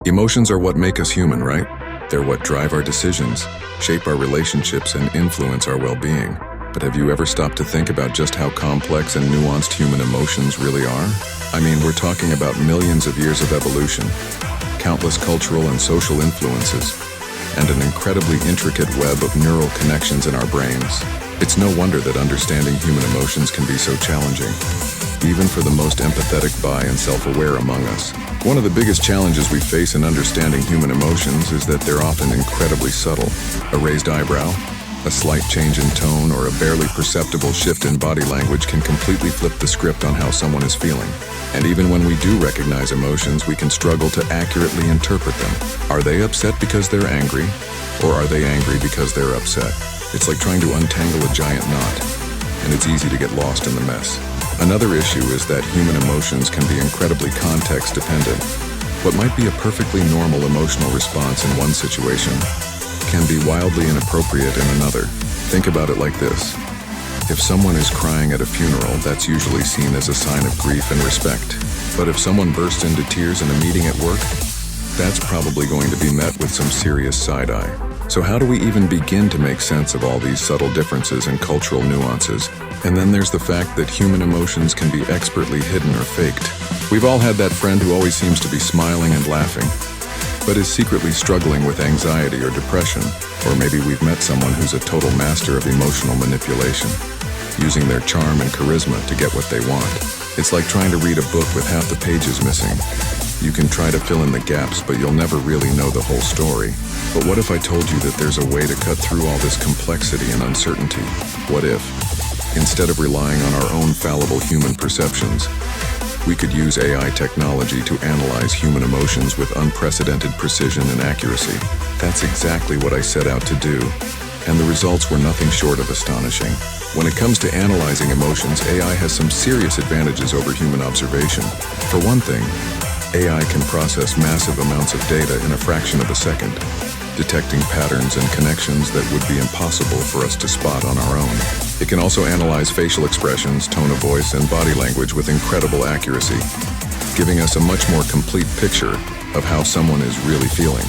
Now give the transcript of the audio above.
Emotions are what make us human, right? They're what drive our decisions, shape our relationships, and influence our well-being. But have you ever stopped to think about just how complex and nuanced human emotions really are? I mean, we're talking about millions of years of evolution, countless cultural and social influences, and an incredibly intricate web of neural connections in our brains. It's no wonder that understanding human emotions can be so challenging, even for the most empathetic and self-aware among us. One of the biggest challenges we face in understanding human emotions is that they're often incredibly subtle. A raised eyebrow, a slight change in tone, or a barely perceptible shift in body language can completely flip the script on how someone is feeling. And even when we do recognize emotions, we can struggle to accurately interpret them. Are they upset because they're angry, or are they angry because they're upset? It's like trying to untangle a giant knot, and it's easy to get lost in the mess. Another issue is that human emotions can be incredibly context-dependent. What might be a perfectly normal emotional response in one situation can be wildly inappropriate in another. Think about it like this. If someone is crying at a funeral, that's usually seen as a sign of grief and respect. But if someone bursts into tears in a meeting at work, that's probably going to be met with some serious side-eye. So how do we even begin to make sense of all these subtle differences and cultural nuances? And then there's the fact that human emotions can be expertly hidden or faked. We've all had that friend who always seems to be smiling and laughing, but is secretly struggling with anxiety or depression. Or maybe we've met someone who's a total master of emotional manipulation, using their charm and charisma to get what they want. It's like trying to read a book with half the pages missing. You can try to fill in the gaps, but you'll never really know the whole story. But what if I told you that there's a way to cut through all this complexity and uncertainty? What if, instead of relying on our own fallible human perceptions, we could use AI technology to analyze human emotions with unprecedented precision and accuracy? That's exactly what I set out to do, and the results were nothing short of astonishing. When it comes to analyzing emotions, AI has some serious advantages over human observation. For one thing, AI can process massive amounts of data in a fraction of a second, detecting patterns and connections that would be impossible for us to spot on our own. It can also analyze facial expressions, tone of voice, and body language with incredible accuracy, giving us a much more complete picture of how someone is really feeling.